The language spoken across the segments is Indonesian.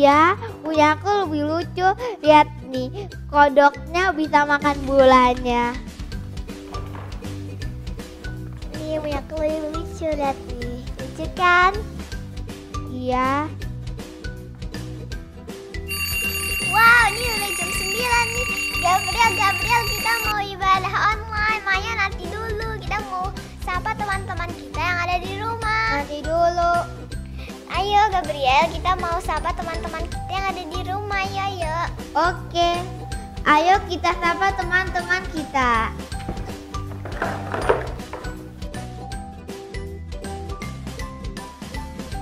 Iya, punya aku lebih lucu. Lihat nih, kodoknya bisa makan bulannya. Nih, punya aku lebih lucu. Lihat nih, lucu kan? Iya. Wow, ini udah jam 9 nih. Gabriel, kita mau ibadah online. Maya nanti dulu. Kita mau sapa teman-teman kita yang ada di rumah. Nanti dulu. Ayo Gabriel, kita mau sapa teman-teman kita yang ada di rumah. Ayo. Oke, ayo kita sapa teman-teman kita.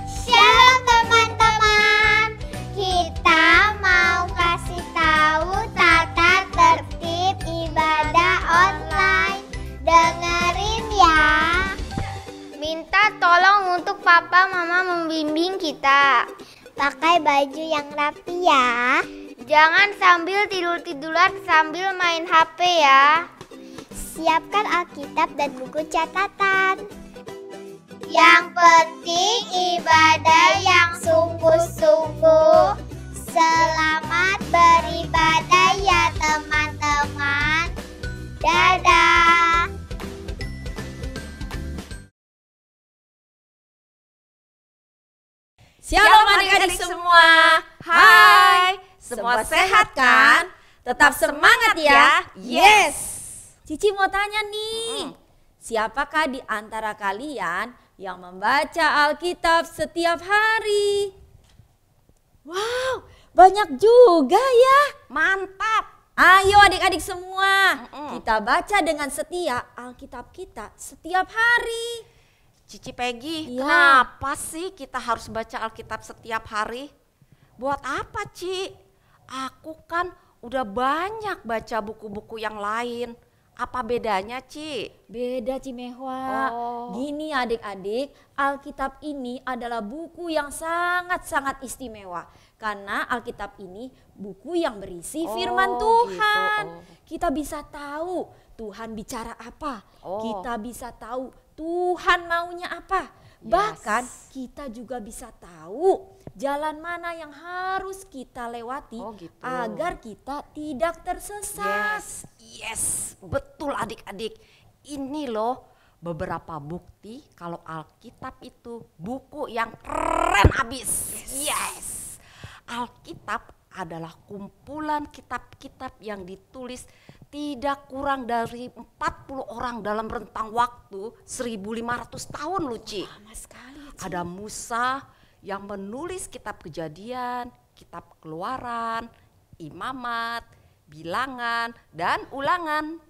Shalom teman-teman. Kita mau kasih tahu tata tertib ibadah online. Dengerin ya. Minta tolong untuk papa mama membimbing kita. Pakai baju yang rapi ya. Jangan sambil tidur-tiduran sambil main HP ya. Siapkan Alkitab dan buku catatan. Yang penting ibadah yang sungguh-sungguh. Selamat beribadah ya teman-teman. Dadah. Shalom adik-adik semua. Hai. Semua sehat kan? Tetap semangat ya. Yes. Cici mau tanya nih. Siapakah di antara kalian yang membaca Alkitab setiap hari? Wow, banyak juga ya. Mantap. Ayo adik-adik semua, kita baca dengan setia Alkitab kita setiap hari. Cici Peggy, Iya. kenapa sih kita harus baca Alkitab setiap hari? Buat apa, Ci? Aku kan udah banyak baca buku-buku yang lain. Apa bedanya, Ci? Beda Cimehwa. Oh. Gini adik-adik, Alkitab ini adalah buku yang sangat-sangat istimewa. Karena Alkitab ini buku yang berisi firman Tuhan. Gitu. Kita bisa tahu Tuhan bicara apa. Oh. Kita bisa tahu Tuhan maunya apa. Bahkan kita juga bisa tahu jalan mana yang harus kita lewati gitu. agar kita tidak tersesat. Yes, betul adik-adik. Ini loh beberapa bukti kalau Alkitab itu buku yang keren abis. Yes. Alkitab adalah kumpulan kitab-kitab yang ditulis tidak kurang dari 40 orang dalam rentang waktu 1500 tahun, Luci. Lama sekali, Ci. Ada Musa yang menulis kitab Kejadian, kitab Keluaran, Imamat, Bilangan, dan Ulangan.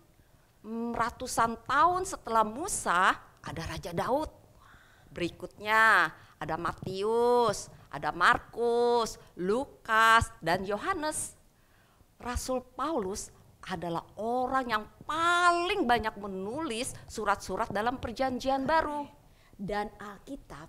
Ratusan tahun setelah Musa ada Raja Daud. Berikutnya ada Matius, ada Markus, Lukas, dan Yohanes. Rasul Paulus adalah orang yang paling banyak menulis surat-surat dalam Perjanjian Baru. Dan Alkitab,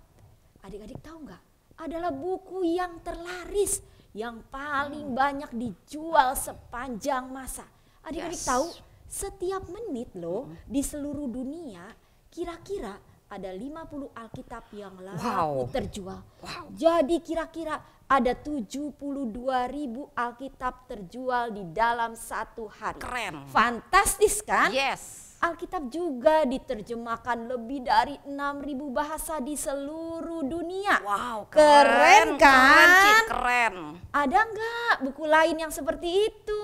adik-adik tahu nggak? Adalah buku yang terlaris, yang paling banyak dijual sepanjang masa. Adik-adik Yes. tahu, setiap menit loh di seluruh dunia kira-kira ada 50 Alkitab yang laku terjual. Jadi kira-kira ada 72.000 Alkitab terjual di dalam satu hari. Keren. Fantastis kan? Yes. Alkitab juga diterjemahkan lebih dari 6.000 bahasa di seluruh dunia. Wow, Keren kan? Keren, Ci, keren. Ada nggak buku lain yang seperti itu?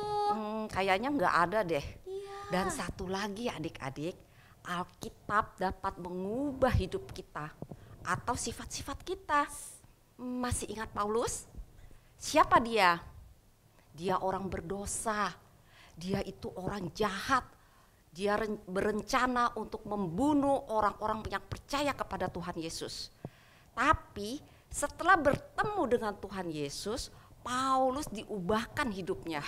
Kayaknya nggak ada deh. Iya. Dan satu lagi adik-adik, Alkitab dapat mengubah hidup kita atau sifat-sifat kita. Masih ingat Paulus? Siapa dia? Dia orang berdosa. Dia itu orang jahat. Dia berencana untuk membunuh orang-orang yang percaya kepada Tuhan Yesus. Tapi setelah bertemu dengan Tuhan Yesus, Paulus diubahkan hidupnya.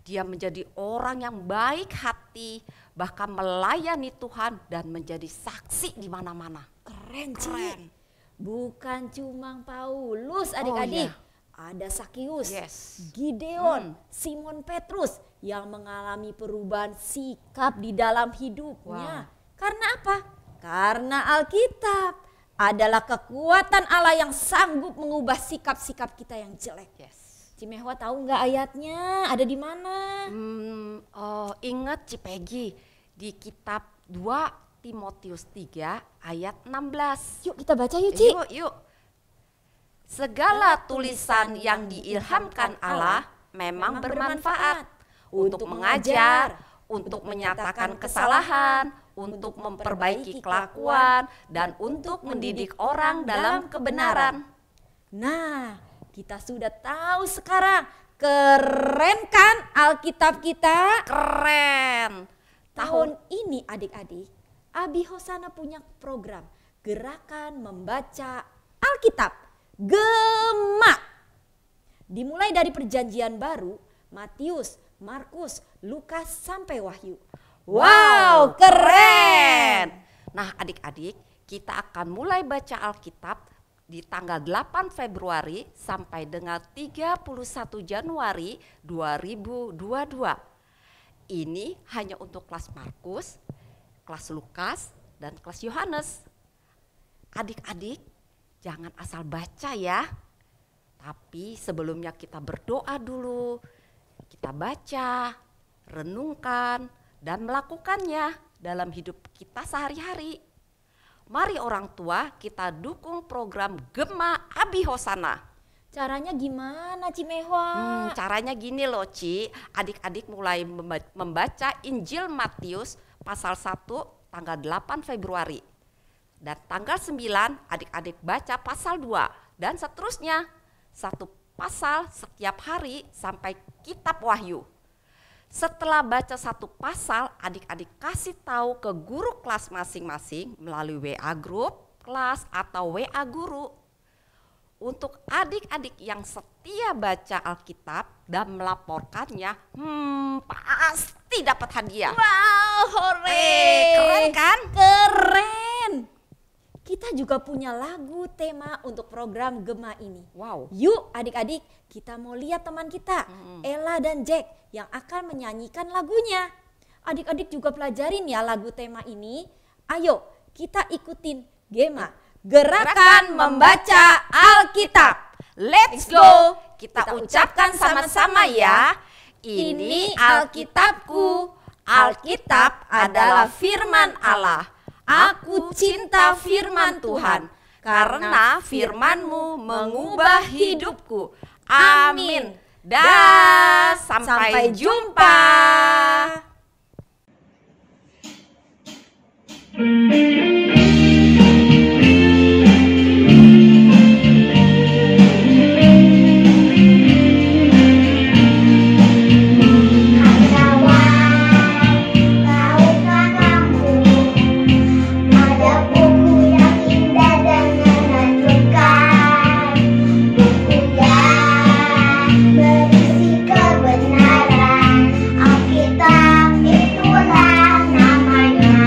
Dia menjadi orang yang baik hati, bahkan melayani Tuhan dan menjadi saksi di mana-mana. Keren, Ci. Bukan cuma Paulus Oh, adik-adik. iya. Ada Sakius, Yes. Gideon, Simon Petrus yang mengalami perubahan sikap di dalam hidupnya. Karena apa? Karena Alkitab. adalah kekuatan Allah yang sanggup mengubah sikap-sikap kita yang jelek. Yes. Cimehwa tahu nggak ayatnya? Ada di mana? Ingat Cipegi, di kitab 2 Timotius 3 ayat 16. Yuk kita baca yuk, Ci. Yuk. Segala tulisan yang diilhamkan Allah memang bermanfaat untuk mengajar, untuk menyatakan kesalahan, untuk memperbaiki kelakuan, dan untuk mendidik orang dalam kebenaran. Nah, kita sudah tahu sekarang. Keren kan Alkitab kita? Keren. Tahun ini adik-adik, Abi Hosana punya program Gerakan Membaca Alkitab Gema. Dimulai dari Perjanjian Baru, Matius, Markus, Lukas sampai Wahyu. Wow, keren. Nah, adik-adik, kita akan mulai baca Alkitab di tanggal 8 Februari sampai dengan 31 Januari 2022. Ini hanya untuk kelas Markus, kelas Lukas, dan kelas Yohanes. Adik-adik, jangan asal baca ya. Tapi sebelumnya kita berdoa dulu. Kita baca, renungkan, dan melakukannya dalam hidup kita sehari-hari. Mari orang tua kita dukung program Gema Abi Hosana. Caranya gimana Cimehwa? Caranya gini loh Ci, adik-adik mulai membaca Injil Matius pasal 1 tanggal 8 Februari. Dan tanggal 9 adik-adik baca pasal 2 dan seterusnya. Satu pasal setiap hari sampai kitab Wahyu. Setelah baca satu pasal, adik-adik kasih tahu ke guru kelas masing-masing melalui WA grup kelas atau WA guru. Untuk adik-adik yang setia baca Alkitab dan melaporkannya, pasti dapat hadiah. Wow, hore! Keren kan? Keren! Kita juga punya lagu tema untuk program Gema ini. Wow. Yuk adik-adik, kita mau lihat teman kita, Ella dan Jack yang akan menyanyikan lagunya. Adik-adik juga pelajarin ya lagu tema ini. Ayo kita ikutin Gema, Gerakan Membaca Alkitab. Let's go. Kita ucapkan sama-sama ya. Ini Alkitabku. Alkitab adalah firman Allah. Aku cinta firman Tuhan, karena firman-Mu mengubah hidupku. Amin. Dah, sampai jumpa. Alkitab itulah namanya.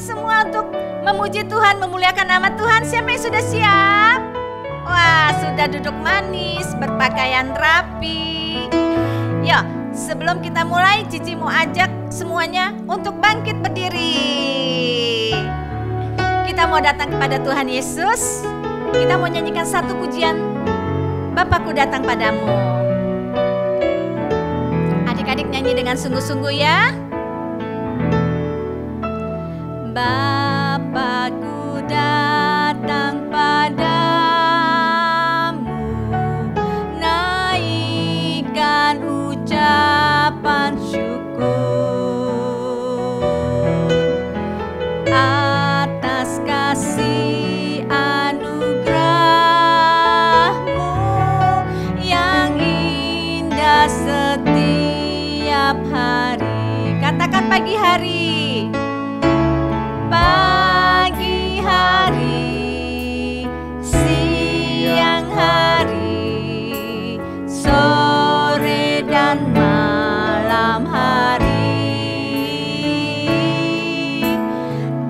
semua untuk memuji Tuhan, memuliakan nama Tuhan? Siapa yang sudah siap? Wah, sudah duduk manis, berpakaian rapi. Yuk, sebelum kita mulai, Cici mau ajak semuanya untuk bangkit berdiri. Kita mau datang kepada Tuhan Yesus. Kita mau nyanyikan satu pujian, Bapakku datang padamu. Adik-adik nyanyi dengan sungguh-sungguh ya. Bapakku datang padamu, naikkan ucapan syukur atas kasih anugerah-Mu yang indah setiap hari. Katakan pagi hari. Pagi hari, siang hari, sore dan malam hari,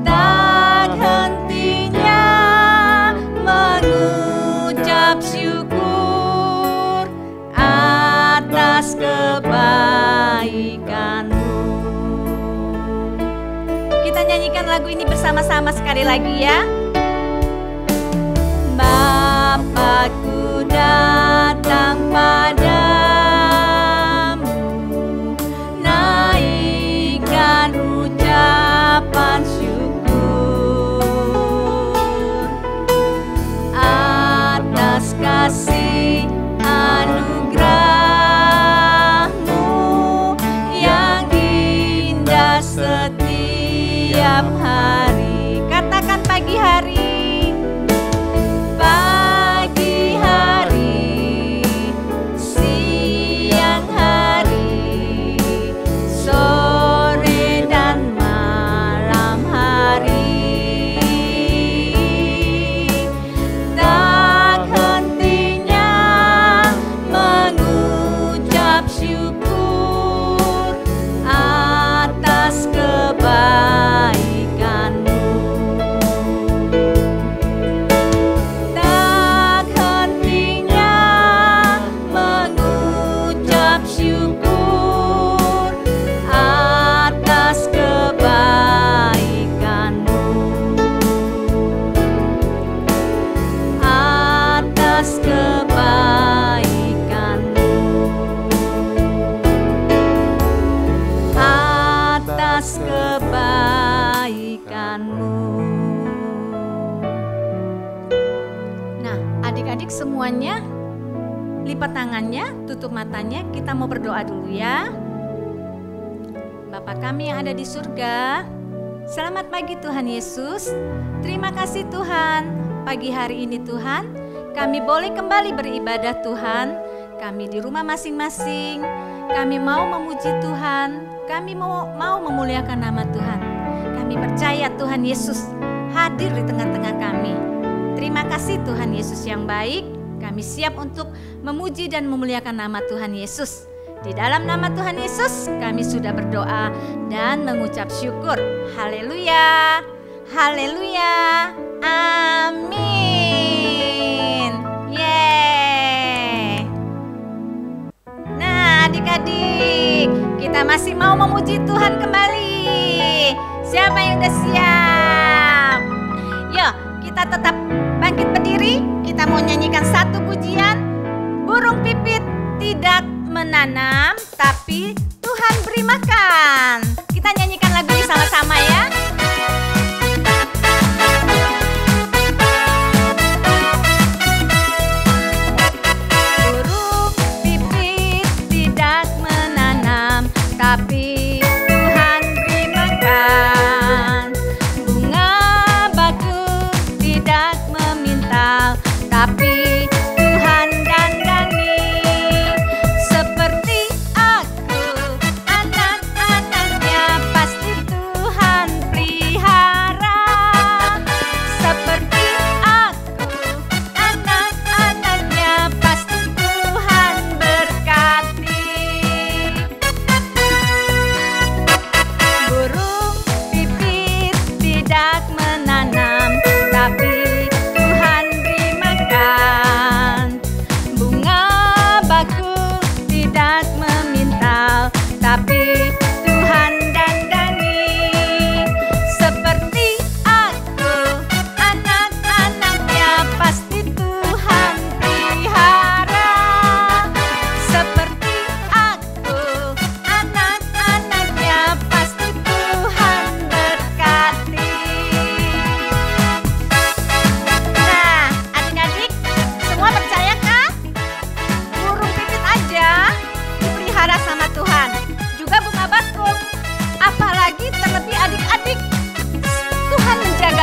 tak hentinya mengucap syukur atas kebaikan-Mu. Kita nyanyikan lagu ini bersama-sama sekali lagi ya. Bapakku datang padamu, naikkan ucapan syukur atas kasih anugerah-Mu yang indah setiap hari. Katakan pagi hari. Pagi hari, siang hari, sore dan malam hari, tak hentinya mengucap syukur atas kebaikan-Mu. Tak hentinya mengucap syukur atas kebaikan-Mu, atas kebaikan-Mu, atas kebaikan-Mu. Nah, adik-adik semuanya lipat tangannya, tutup matanya, kita mau berdoa dulu ya. Bapa kami yang ada di surga, selamat pagi Tuhan Yesus. Terima kasih Tuhan, pagi hari ini Tuhan, kami boleh kembali beribadah Tuhan. Kami di rumah masing-masing, kami mau memuji Tuhan, kami mau memuliakan nama Tuhan. Kami percaya Tuhan Yesus hadir di tengah-tengah kami. Terima kasih Tuhan Yesus yang baik. Kami siap untuk memuji dan memuliakan nama Tuhan Yesus. Di dalam nama Tuhan Yesus kami sudah berdoa dan mengucap syukur. Haleluya, haleluya, amin. Yeay. Nah adik-adik, kita masih mau memuji Tuhan kembali. Siapa yang udah siap? Yuk kita tetap bangkit berdiri. Kita mau nyanyikan satu pujian. Burung pipit tidak menanam, tapi Tuhan beri makan. Kita nyanyikan lagu ini sama-sama ya. Burung pipit tidak menanam, tapi Tuhan beri makan. Bunga batu tidak meminta, tapi Tuhan dandani. Seperti aku, anak-anaknya pasti Tuhan beri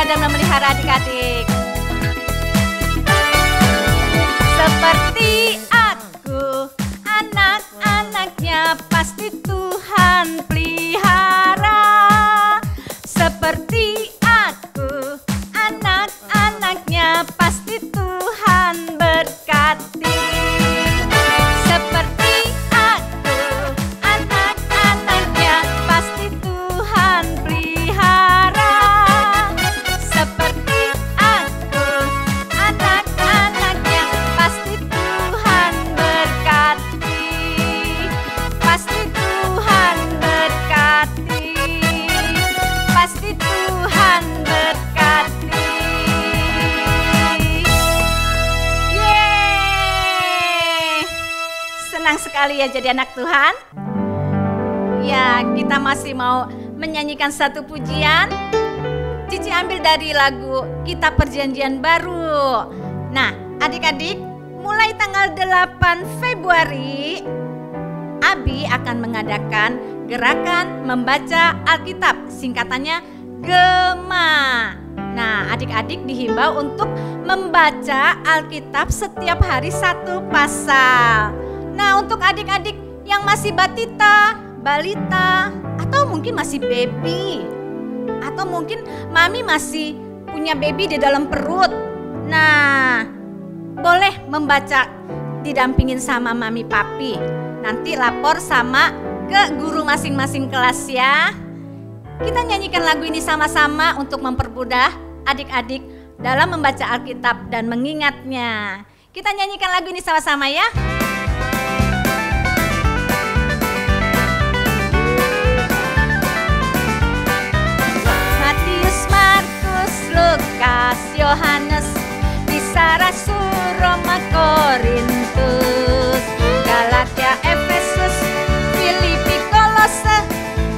dan memelihara adik-adik. Seperti aku, anak-anaknya pasti Tuhan pelihara. Seperti aku, anak-anaknya pasti Tuhan berkati. Seperti aku, anak-anaknya pasti Tuhan pelihara. Seperti aku, anak-anaknya pasti Tuhan berkati. Pasti Tuhan berkati. Pasti Tuhan berkati. Yeay! Senang sekali ya jadi anak Tuhan. Ya, kita masih mau menyanyikan satu pujian. Cici ambil dari lagu Kitab Perjanjian Baru. Nah, adik-adik, mulai tanggal 8 Februari, Abi akan mengadakan gerakan membaca Alkitab, singkatannya GEMA. Nah, adik-adik dihimbau untuk membaca Alkitab setiap hari 1 pasal. Nah, untuk adik-adik yang masih balita, atau mungkin masih baby, atau mungkin mami masih punya baby di dalam perut. Nah, boleh membaca didampingin sama mami papi. Nanti lapor sama ke guru masing-masing kelas ya. Kita nyanyikan lagu ini sama-sama untuk mempermudah adik-adik dalam membaca Alkitab dan mengingatnya. Kita nyanyikan lagu ini sama-sama ya. Matius, Markus, Lukas, Yohanes, Kisah Rasul, Roma, Korintus, Galatia, Efesus, Filipi, Kolose,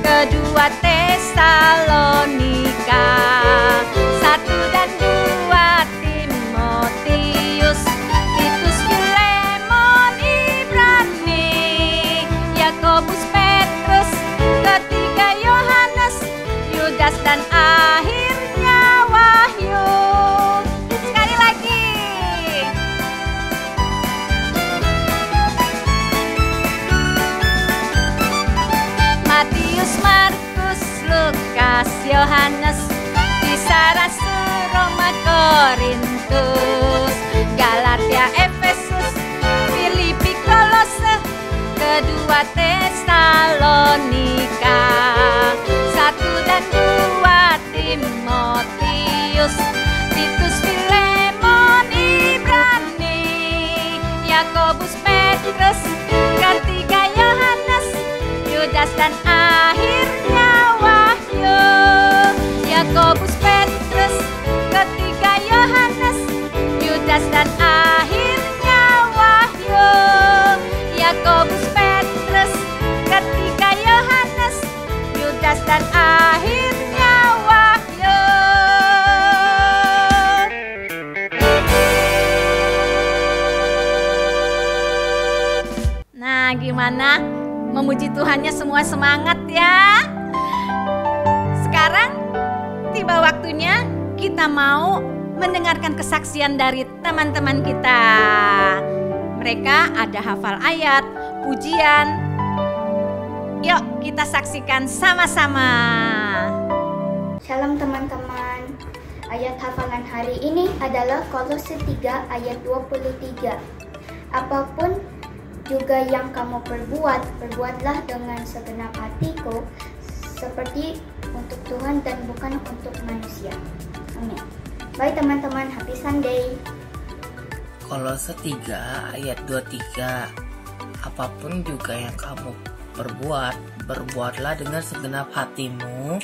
kedua Tesalonika, 1 dan 2 Timotius, Titus, Filemon, Ibrani, Yakobus, Petrus, ketiga Yohanes, Yudas dan akhirnya Wahyu. Sekali lagi. Matius, Markus, Lukas, Yohanes, Kisah Rasul, Roma, Korintus, Galatia, Efesus, Filipi, Kolose, kedua Tesalonika, 1 dan 2 Timotius, Titus, Filemon, Ibrani, Yakobus, Petrus, ketiga Yohanes, Yudas dan akhirnya Wahyu. Yakobus, Petrus, ketiga Yohanes, Yudas dan akhirnya Wahyu. Yakobus, Petrus, ketiga Yohanes, Yudas dan akhirnya Wahyu. Nah, gimana? Memuji Tuhannya semua semangat ya. Sekarang tiba waktunya kita mau mendengarkan kesaksian dari teman-teman kita. Mereka ada hafal ayat, pujian. Yuk kita saksikan sama-sama. Shalom teman-teman. Ayat hafalan hari ini adalah Kolose 3 ayat 23. Apapun juga yang kamu perbuat, perbuatlah dengan segenap hatiku, seperti untuk Tuhan dan bukan untuk manusia. Amin. Baik teman-teman, happy Sunday. Kolose 3 ayat 23. Apapun juga yang kamu perbuat, berbuatlah dengan segenap hatimu,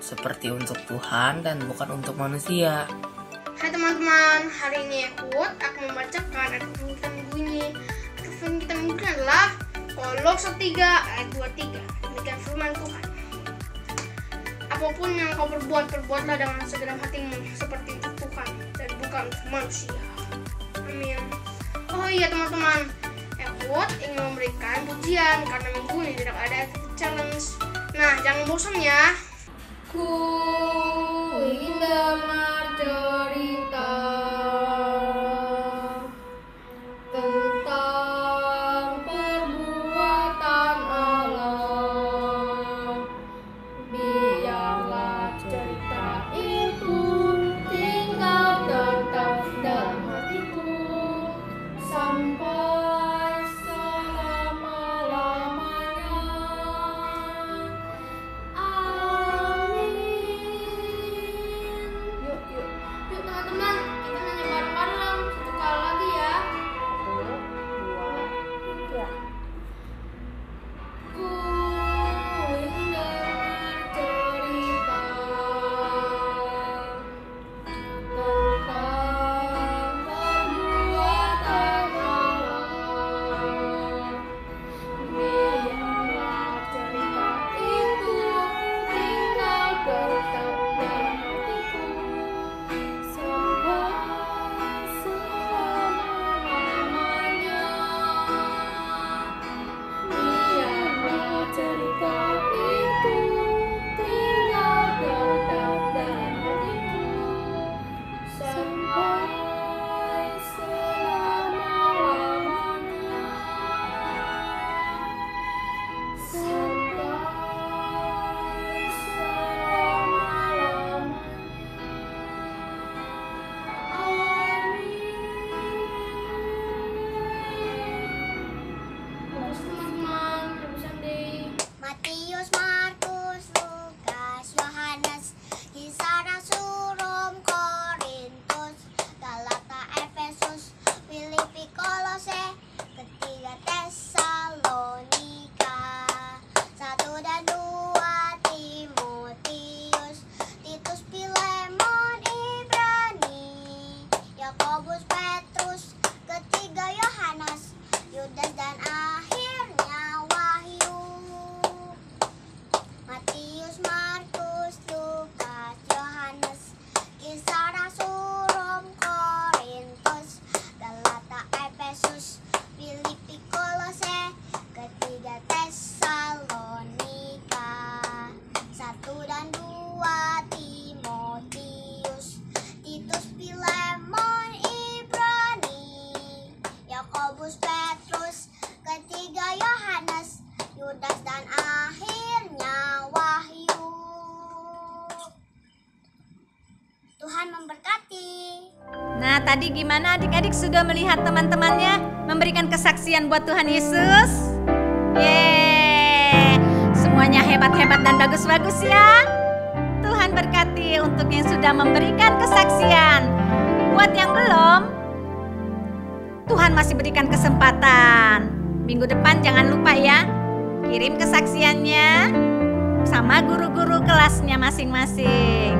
seperti untuk Tuhan dan bukan untuk manusia. Hai teman-teman, hari ini aku membacakan ayat firman bunyi. Firman kita mungkin adalah Kolose 3 ayat 23. Demikian firman Tuhan. Apapun yang kau perbuat, perbuatlah dengan segenap hatimu, seperti untuk Tuhan dan bukan untuk manusia. Amin. Oh iya teman-teman, aku ingin memberikan pujian karena minggu ini tidak ada challenge. Nah, jangan bosan ya. Ku itu tinggal tetap dalam hatiku sampai selama-lamanya. Amin. Yuk teman-teman, kita nyanyi bareng-bareng satu kali lagi ya. 1, 2, 3. Ku ingin cerita tentang perbuatan Allah. Biarlah cerita itu tinggal tetap dalam hatiku sampai selama-lamanya. Biarlah cerita itu tinggal tetap dalam hatiku sampai selama-lamanya. Sampai selama-lamanya. Bagus teman-teman, Happy Sunday. Matius, Markus, Lukas, Yohanes, Kisah Rasul, Rom, Korintus, Galata, Efesus, Filipi, Kolose, ketiga Tesalonika, 1 dan 2 Timotius, Titus, Filemon, Ibrani, Yakobus, Petrus, ketiga Yohanes, Yudas dan akhirnya Wahyu. Matius, Markus, Lukas, Yohanes, Kisah Rasul, Rom, Korintus, Galata, Efesus, Filipi, Kolose, ketiga Tesalonika, 1 dan 2 Timotius, Titus, Filemon, Ibrani, Yakobus, Petrus, ketiga Yohanes, Yudas dan akhirnya Wahyu. Tuhan memberkati. Nah, tadi gimana adik-adik sudah melihat teman-temannya memberikan kesaksian buat Tuhan Yesus? Yeay, semuanya hebat-hebat dan bagus-bagus ya. Tuhan berkati untuk yang sudah memberikan kesaksian. Buat yang belum, Tuhan masih berikan kesempatan. Minggu depan jangan lupa ya, kirim kesaksiannya sama guru-guru kelasnya masing-masing.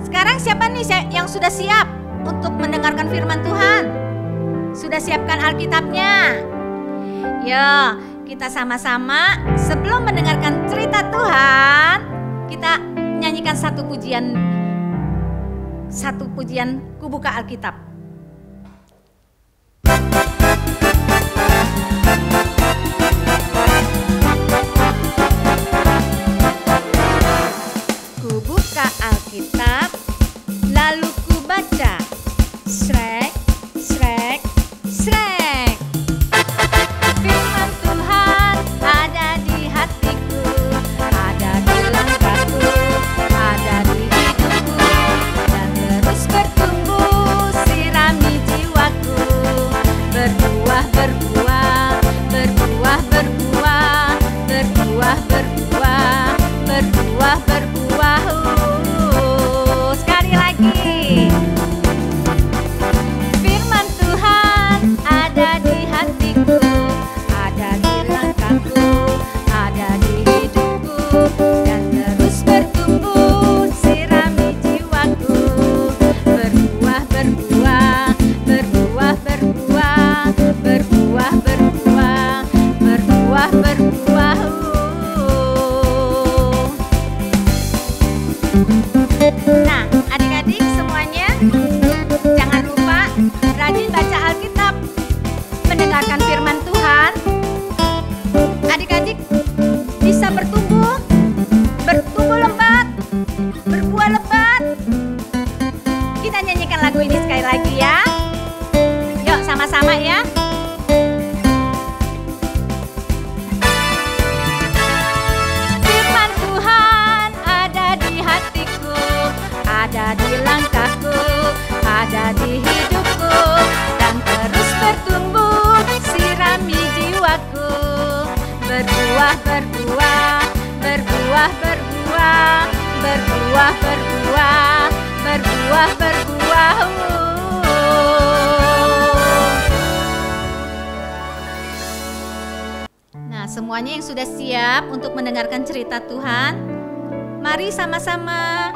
Sekarang siapa nih yang sudah siap untuk mendengarkan firman Tuhan? Sudah siapkan Alkitabnya? Yo, kita sama-sama sebelum mendengarkan cerita Tuhan, kita nyanyikan satu pujian, ku buka Alkitab. Ku buka Alkitab, lalu ku baca. Srek, srek, srek. Firman Tuhan ada di hatiku, ada di langkahku, ada di hidupku, dan terus bertumbuh, sirami jiwaku. Berbuah, berbuah, berbuah, berbuah, berbuah, berbuah, berbuah, berbuah. Sekali lagi. Firman Tuhan ada di hatiku, ada di langkahku, ada di hidupku, dan terus bertumbuh, sirami jiwaku. Berbuah, berbuah, berbuah, berbuah, berbuah, berbuah, berbuah, berbuah. Nah, adik-adik semuanya, jangan lupa rajin baca Alkitab, mendengarkan firman Tuhan. Adik-adik bisa bertumbuh lebat, berbuah lebat. Kita nyanyikan lagu ini sekali lagi ya. Yuk sama-sama ya. Firman Tuhan ada di hatiku, ada di langkahku, ada di hidupku, dan terus bertumbuh, sirami jiwaku. Berbuah, berbuah, berbuah, berbuah, berbuah, berbuah, berbuah, berbuah. Nah, semuanya yang sudah siap untuk mendengarkan cerita Tuhan, mari sama-sama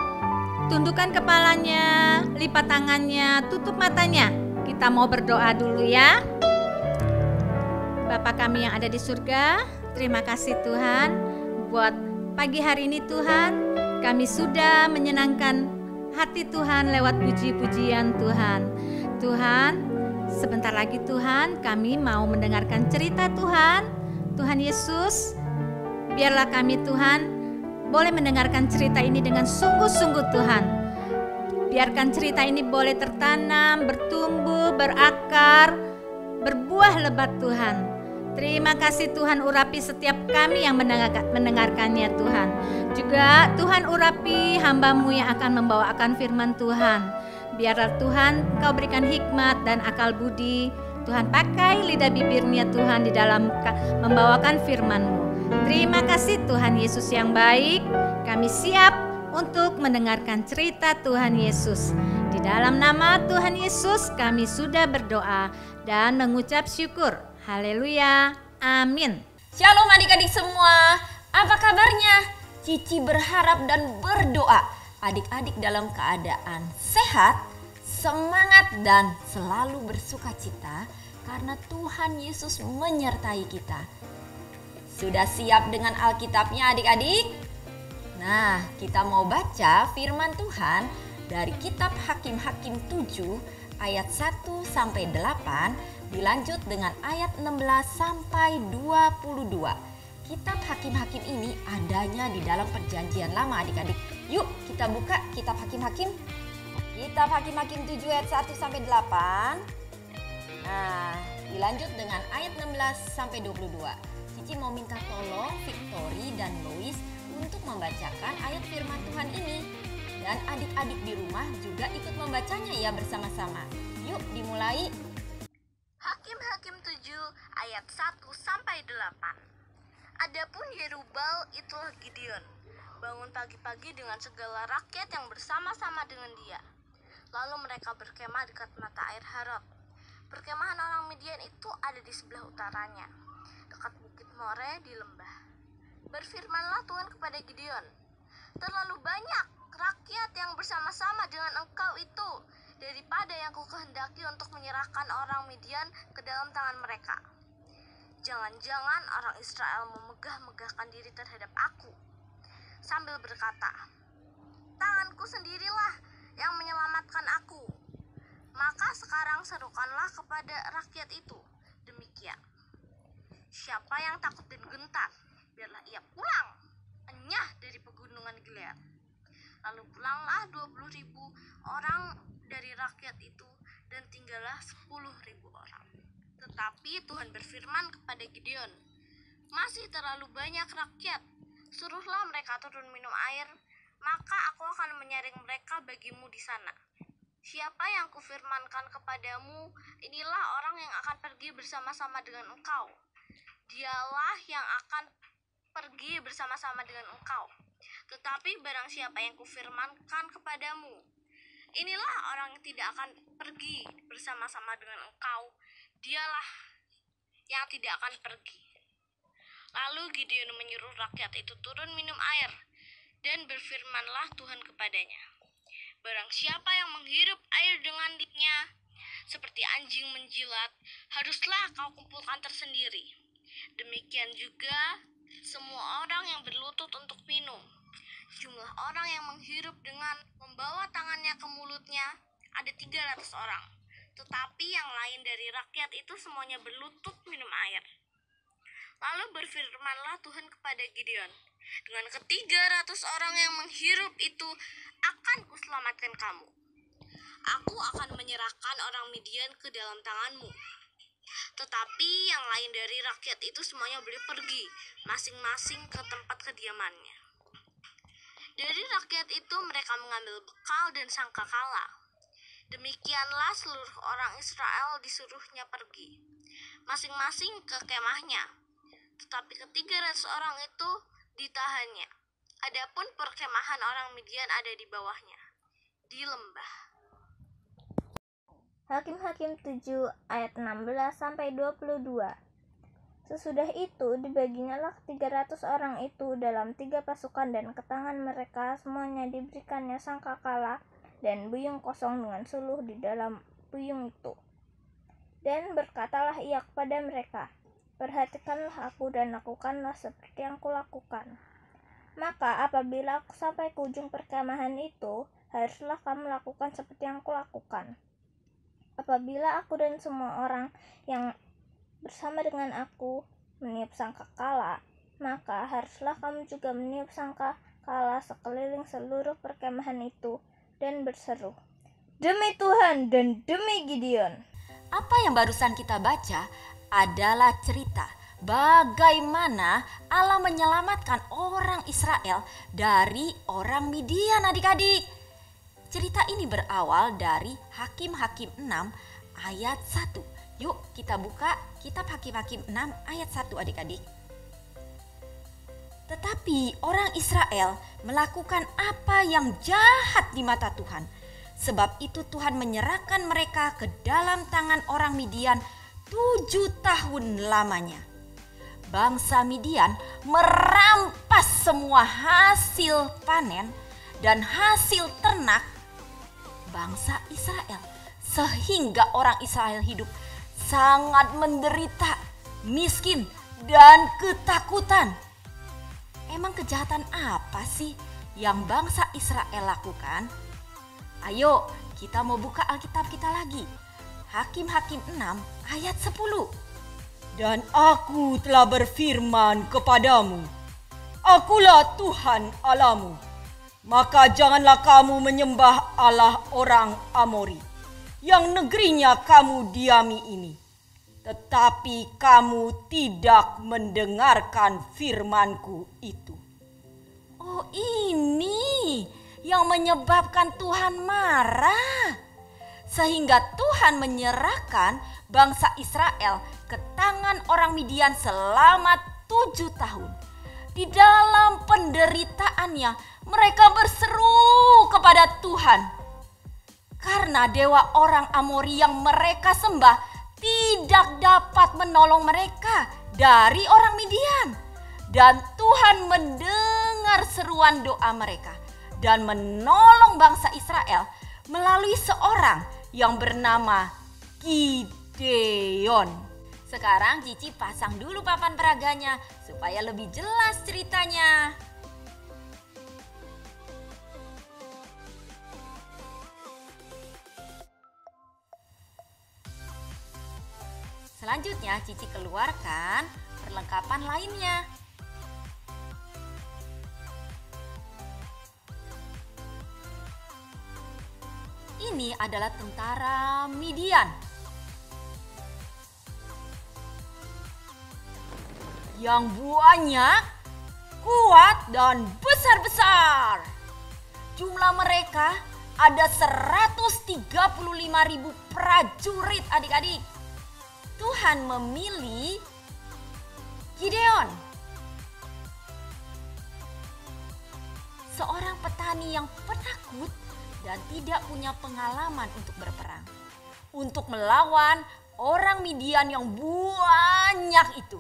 tundukkan kepalanya, lipat tangannya, tutup matanya. Kita mau berdoa dulu ya. Bapa kami yang ada di surga, terima kasih Tuhan buat pagi hari ini Tuhan. Kami sudah menyenangkan hati Tuhan lewat puji-pujian Tuhan. Tuhan, sebentar lagi Tuhan kami mau mendengarkan cerita Tuhan. Tuhan Yesus, biarlah kami Tuhan boleh mendengarkan cerita ini dengan sungguh-sungguh Tuhan. Biarkan cerita ini boleh tertanam, bertumbuh, berakar, berbuah lebat Tuhan. Terima kasih Tuhan, urapi setiap kami yang mendengarkannya Tuhan. Juga Tuhan urapi hamba-Mu yang akan membawakan firman Tuhan. Biarlah Tuhan Kau berikan hikmat dan akal budi. Tuhan pakai lidah bibirnya Tuhan di dalam membawakan firman-Mu. Terima kasih Tuhan Yesus yang baik. Kami siap untuk mendengarkan cerita Tuhan Yesus. Di dalam nama Tuhan Yesus kami sudah berdoa dan mengucap syukur. Haleluya. Amin. Shalom adik-adik semua. Apa kabarnya? Cici berharap dan berdoa adik-adik dalam keadaan sehat, semangat dan selalu bersukacita karena Tuhan Yesus menyertai kita. Sudah siap dengan Alkitabnya adik-adik? Nah, kita mau baca firman Tuhan dari kitab Hakim-Hakim 7 ayat 1 sampai 8 dilanjut dengan ayat 16 sampai 22. Kitab Hakim-Hakim ini adanya di dalam Perjanjian Lama adik-adik. Yuk kita buka kitab Hakim-Hakim. Kitab Hakim-Hakim 7 ayat 1 sampai 8. Nah, dilanjut dengan ayat 16 sampai 22. Cici mau minta tolong Victory dan Lois untuk membacakan ayat firman Tuhan ini. Dan adik-adik di rumah juga ikut membacanya ya bersama-sama. Yuk dimulai. Hakim-Hakim 7 ayat 1 sampai 8. Adapun Yerubal itulah Gideon, bangun pagi-pagi dengan segala rakyat yang bersama-sama dengan dia. Lalu mereka berkemah dekat mata air Harod. Perkemahan orang Midian itu ada di sebelah utaranya, dekat bukit More di lembah. Berfirmanlah Tuhan kepada Gideon, terlalu banyak rakyat yang bersama-sama dengan engkau itu daripada yang kukehendaki untuk menyerahkan orang Midian ke dalam tangan mereka. Jangan-jangan orang Israel memegah-megahkan diri terhadap aku, sambil berkata, tanganku sendirilah yang menyelamatkan aku. Maka sekarang serukanlah kepada rakyat itu demikian. Siapa yang takut dan gentar, biarlah ia pulang, enyah dari pegunungan Gilead. Lalu pulanglah 20.000 orang dari rakyat itu dan tinggallah 10.000 orang. Tetapi Tuhan berfirman kepada Gideon, masih terlalu banyak rakyat, suruhlah mereka turun minum air, maka aku akan menyaring mereka bagimu di sana. Siapa yang kufirmankan kepadamu, inilah orang yang akan pergi bersama-sama dengan engkau. Dialah yang akan pergi bersama-sama dengan engkau. Tetapi barang siapa yang kufirmankan kepadamu, inilah orang yang tidak akan pergi bersama-sama dengan engkau, dialah yang tidak akan pergi. Lalu Gideon menyuruh rakyat itu turun minum air, dan berfirmanlah Tuhan kepadanya, barang siapa yang menghirup air dengan lidah, seperti anjing menjilat, haruslah kau kumpulkan tersendiri. Demikian juga semua orang yang berlutut untuk minum. Jumlah orang yang menghirup dengan membawa tangannya ke mulutnya ada 300 orang. Tetapi yang lain dari rakyat itu semuanya berlutut minum air. Lalu berfirmanlah Tuhan kepada Gideon, dengan ke-300 orang yang menghirup itu akan kuselamatkan kamu. Aku akan menyerahkan orang Midian ke dalam tanganmu. Tetapi yang lain dari rakyat itu semuanya boleh pergi, masing-masing ke tempat kediamannya. Dari rakyat itu mereka mengambil bekal dan sangkakala. Demikianlah seluruh orang Israel disuruhnya pergi, masing-masing ke kemahnya. Tetapi ke-300 orang itu ditahannya. Adapun perkemahan orang Midian ada di bawahnya, di lembah. Hakim-Hakim 7 ayat 16-22. Sesudah itu dibaginyalah 300 orang itu dalam 3 pasukan, dan ke tangan mereka semuanya diberikannya sangkakala dan buyung kosong dengan suluh di dalam buyung itu. Dan berkatalah ia kepada mereka, perhatikanlah aku dan lakukanlah seperti yang kulakukan. Maka apabila aku sampai ke ujung perkemahan itu, haruslah kamu lakukan seperti yang kulakukan. Apabila aku dan semua orang yang bersama dengan aku meniup sangkakala, maka haruslah kamu juga meniup sangkakala sekeliling seluruh perkemahan itu dan berseru, demi Tuhan dan demi Gideon. Apa yang barusan kita baca adalah cerita bagaimana Allah menyelamatkan orang Israel dari orang Midian, adik-adik. Cerita ini berawal dari Hakim-Hakim 6 ayat 1. Yuk kita buka kitab Hakim-Hakim 6 ayat 1, adik-adik. Tetapi orang Israel melakukan apa yang jahat di mata Tuhan. Sebab itu Tuhan menyerahkan mereka ke dalam tangan orang Midian 7 tahun lamanya. Bangsa Midian merampas semua hasil panen dan hasil ternak bangsa Israel. Sehingga orang Israel hidup sangat menderita, miskin, dan ketakutan. Emang kejahatan apa sih yang bangsa Israel lakukan? Ayo kita mau buka Alkitab kita lagi. Hakim-Hakim 6 ayat 10. Dan aku telah berfirman kepadamu, akulah Tuhan Allahmu. Maka janganlah kamu menyembah Allah orang Amori, yang negerinya kamu diami ini. Tetapi kamu tidak mendengarkan firman-Ku itu. Oh, ini yang menyebabkan Tuhan marah. Sehingga Tuhan menyerahkan bangsa Israel ke tangan orang Midian selama 7 tahun. Di dalam penderitaannya mereka berseru kepada Tuhan. Karena dewa orang Amori yang mereka sembah tidak dapat menolong mereka dari orang Midian. Dan Tuhan mendengar seruan doa mereka dan menolong bangsa Israel melalui seorang yang bernama Gideon. Sekarang Cici pasang dulu papan peraganya supaya lebih jelas ceritanya. Selanjutnya Cici keluarkan perlengkapan lainnya. Ini adalah tentara Midian yang banyak, kuat, dan besar-besar. Jumlah mereka ada 135.000 prajurit, adik-adik. Tuhan memilih Gideon, seorang petani yang penakut dan tidak punya pengalaman untuk berperang, untuk melawan orang Midian yang banyak itu.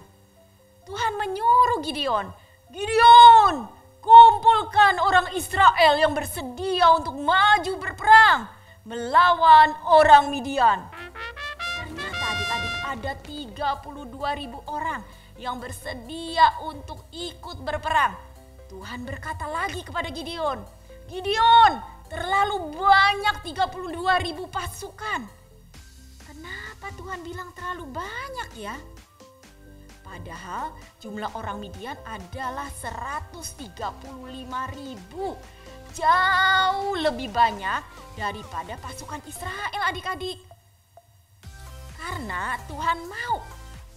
Tuhan menyuruh Gideon, Gideon, kumpulkan orang Israel yang bersedia untuk maju berperang melawan orang Midian. Ternyata adik-adik ada 32.000 orang yang bersedia untuk ikut berperang. Tuhan berkata lagi kepada Gideon, Gideon, terlalu banyak 32.000 pasukan. Kenapa Tuhan bilang terlalu banyak ya? Padahal jumlah orang Midian adalah 135.000. Jauh lebih banyak daripada pasukan Israel, adik-adik. Karena Tuhan mau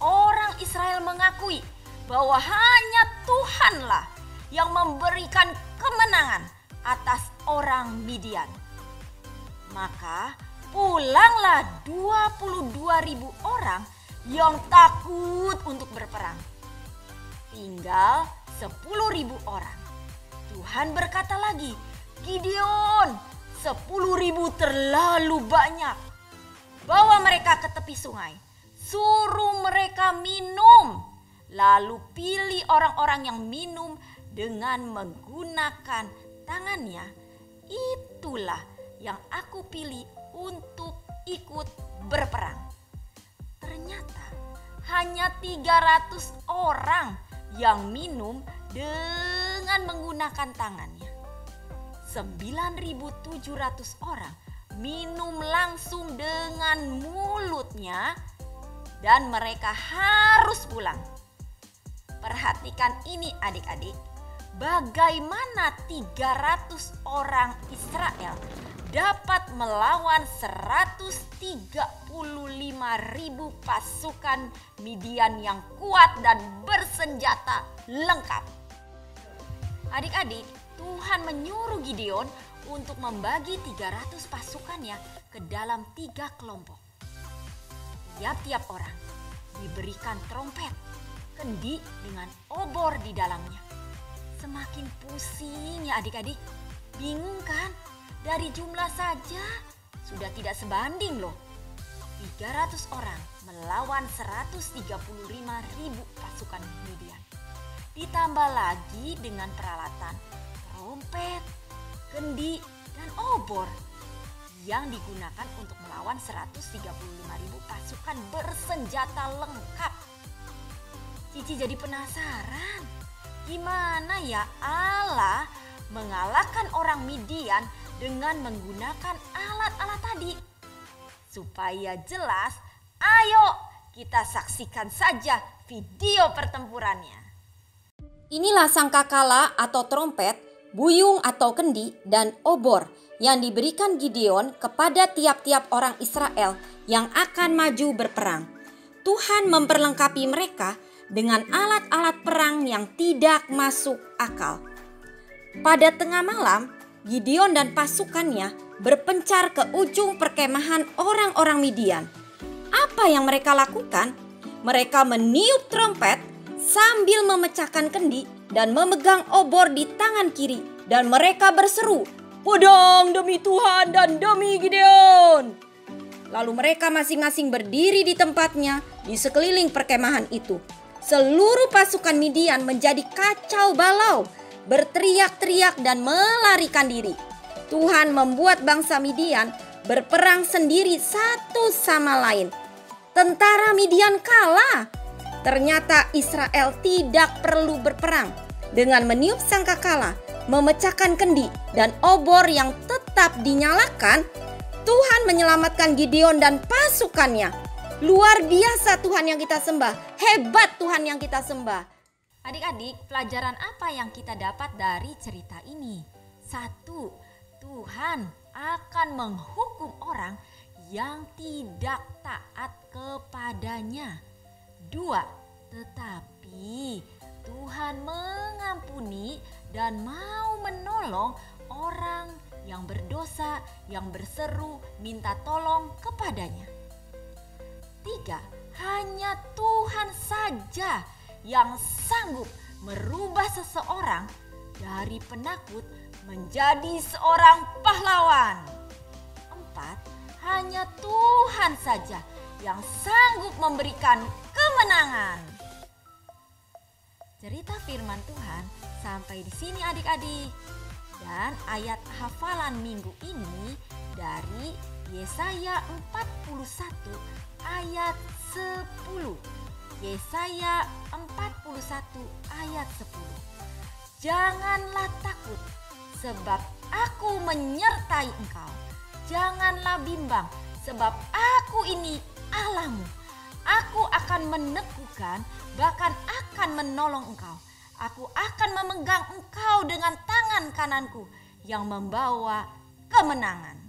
orang Israel mengakui bahwa hanya Tuhanlah yang memberikan kemenangan atas orang Midian. Maka pulanglah 22.000 orang yang takut untuk berperang. Tinggal 10.000 orang. Tuhan berkata lagi, Gideon, 10.000 terlalu banyak. Bawa mereka ke tepi sungai, suruh mereka minum. Lalu pilih orang-orang yang minum dengan menggunakan tangannya. Itulah yang aku pilih untuk ikut berperang. Ternyata hanya 300 orang yang minum dengan menggunakan tangannya. 9.700 orang minum langsung dengan mulutnya dan mereka harus pulang. Perhatikan ini adik-adik, bagaimana 300 orang Israel dapat melawan 135.000 pasukan Midian yang kuat dan bersenjata lengkap. Adik-adik, Tuhan menyuruh Gideon untuk membagi 300 pasukannya ke dalam 3 kelompok. Tiap-tiap orang diberikan trompet, kendi dengan obor di dalamnya. Semakin pusing ya adik-adik, bingung kan? Dari jumlah saja sudah tidak sebanding loh. 300 orang melawan 135.000 pasukan Midian. Ditambah lagi dengan peralatan trompet, kendi, dan obor yang digunakan untuk melawan 135.000 pasukan bersenjata lengkap. Cici jadi penasaran, gimana ya Allah mengalahkan orang Midian dengan menggunakan alat-alat tadi? Supaya jelas, ayo kita saksikan saja video pertempurannya. Inilah sangkakala atau trompet, buyung atau kendi, dan obor yang diberikan Gideon kepada tiap-tiap orang Israel yang akan maju berperang. Tuhan memperlengkapi mereka dengan alat-alat perang yang tidak masuk akal. Pada tengah malam, Gideon dan pasukannya berpencar ke ujung perkemahan orang-orang Midian. Apa yang mereka lakukan? Mereka meniup trompet sambil memecahkan kendi dan memegang obor di tangan kiri, dan mereka berseru, "Pedang demi Tuhan dan demi Gideon!" Lalu mereka masing-masing berdiri di tempatnya di sekeliling perkemahan itu. Seluruh pasukan Midian menjadi kacau balau, berteriak-teriak dan melarikan diri. Tuhan membuat bangsa Midian berperang sendiri satu sama lain. Tentara Midian kalah. Ternyata Israel tidak perlu berperang. Dengan meniup sangkakala, memecahkan kendi, dan obor yang tetap dinyalakan, Tuhan menyelamatkan Gideon dan pasukannya. Luar biasa Tuhan yang kita sembah. Hebat Tuhan yang kita sembah. Adik-adik, pelajaran apa yang kita dapat dari cerita ini? 1. Tuhan akan menghukum orang yang tidak taat kepadanya. 2. Tetapi Tuhan mengampuni dan mau menolong orang yang berdosa, yang berseru minta tolong kepadanya. 3. Hanya Tuhan saja yang sanggup merubah seseorang dari penakut menjadi seorang pahlawan. 4. Hanya Tuhan saja yang sanggup memberikan kemenangan. Cerita firman Tuhan sampai di sini adik-adik. Dan ayat hafalan minggu ini dari Yesaya 41 ayat 10. Yesaya 41 ayat 10. Janganlah takut, sebab aku menyertai engkau. Janganlah bimbang, sebab aku ini Allahmu. Aku akan meneguhkan, bahkan akan menolong engkau. Aku akan memegang engkau dengan tangan kananku yang membawa kemenangan.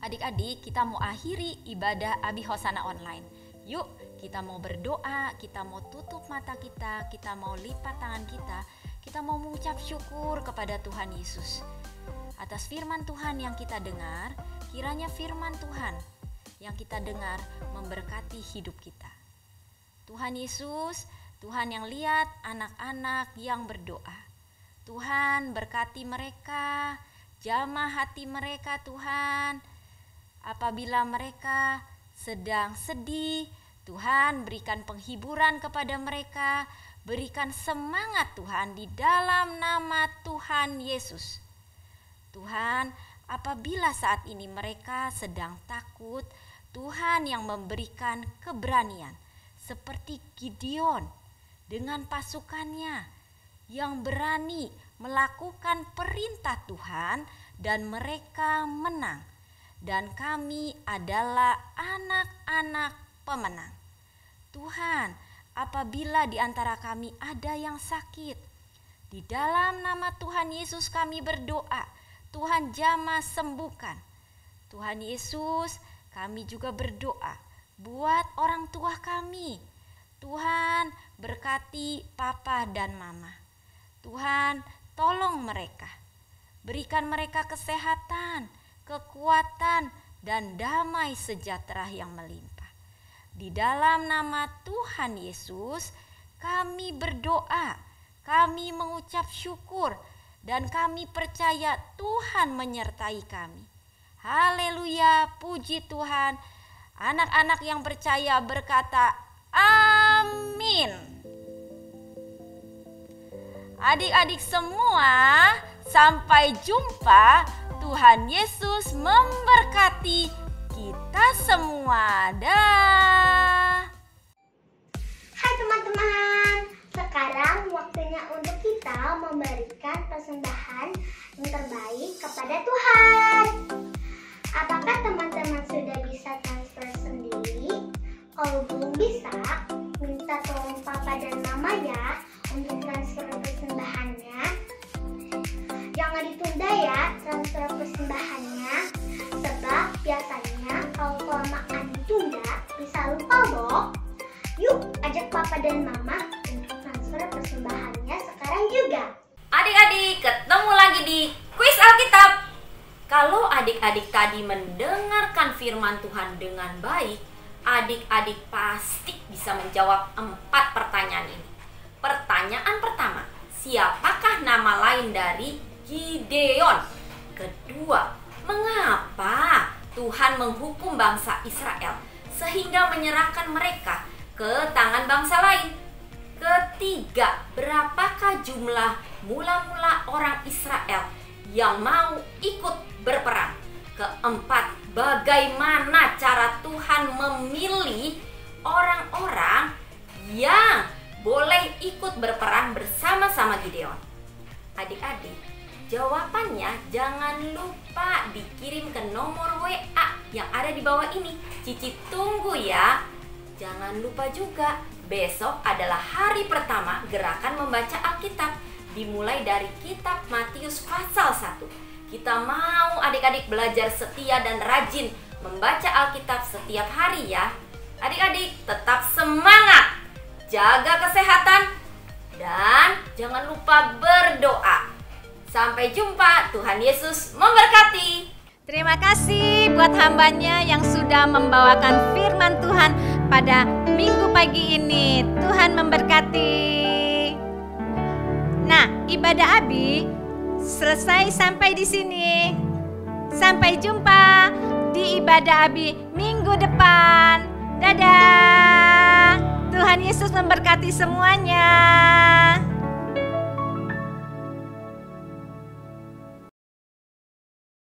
Adik-adik, kita mau akhiri ibadah Abi Hosana online. Yuk, kita mau berdoa, kita mau tutup mata kita mau lipat tangan kita mau mengucap syukur kepada Tuhan Yesus. atas firman Tuhan yang kita dengar. Kiranya firman Tuhan yang kita dengar memberkati hidup kita. Tuhan Yesus, Tuhan yang lihat anak-anak yang berdoa. Tuhan berkati mereka, jamah hati mereka Tuhan. Apabila mereka sedang sedih, Tuhan berikan penghiburan kepada mereka, berikan semangat Tuhan di dalam nama Tuhan Yesus. Tuhan, apabila saat ini mereka sedang takut, Tuhan yang memberikan keberanian seperti Gideon dengan pasukannya yang berani melakukan perintah Tuhan dan mereka menang. Dan kami adalah anak-anak pemenang. Tuhan, apabila di antara kami ada yang sakit, di dalam nama Tuhan Yesus kami berdoa, Tuhan jamah sembuhkan. Tuhan Yesus, kami juga berdoa buat orang tua kami. Tuhan, berkati papa dan mama. Tuhan, tolong mereka. Berikan mereka kesehatan, kekuatan, dan damai sejahtera yang melimpah. Di dalam nama Tuhan Yesus, kami berdoa, kami mengucap syukur, dan kami percaya Tuhan menyertai kami. Haleluya, puji Tuhan. Anak-anak yang percaya berkata, amin. Adik-adik semua, sampai jumpa. Tuhan Yesus memberkati kita semua. Dah. Hai teman-teman, sekarang waktunya untuk kita memberikan persembahan yang terbaik kepada Tuhan. Apakah teman-teman sudah bisa transfer sendiri? Kalau belum bisa, minta tolong papa dan mama ya untuk transfer persembahannya. Jangan ditunda ya transfer persembahannya, sebab biasanya kalau kelamaan ditunda bisa lupa loh. Yuk ajak papa dan mama untuk transfer persembahannya sekarang juga. Adik-adik, ketemu lagi di Kuis Alkitab. Kalau adik-adik tadi mendengarkan firman Tuhan dengan baik, adik-adik pasti bisa menjawab 4 pertanyaan ini. Pertanyaan pertama, siapakah nama lain dari Gideon? Kedua, mengapa Tuhan menghukum bangsa Israel sehingga menyerahkan mereka ke tangan bangsa lain? Ketiga, berapakah jumlah mula-mula orang Israel yang mau ikut berperang? Keempat, bagaimana cara Tuhan memilih orang-orang yang boleh ikut berperang bersama-sama Gideon? Adik-adik, jawabannya jangan lupa dikirim ke nomor WA yang ada di bawah ini. Cici tunggu ya. Jangan lupa juga, besok adalah hari pertama gerakan membaca Alkitab. Dimulai dari kitab Matius pasal 1. Kita mau adik-adik belajar setia dan rajin membaca Alkitab setiap hari ya. Adik-adik tetap semangat, jaga kesehatan, dan jangan lupa berdoa. Sampai jumpa, Tuhan Yesus memberkati. Terima kasih buat hambanya yang sudah membawakan firman Tuhan pada minggu pagi ini. Tuhan memberkati. Nah, ibadah Abi selesai sampai di sini. Sampai jumpa di ibadah Abi minggu depan. Dadah. Tuhan Yesus memberkati semuanya.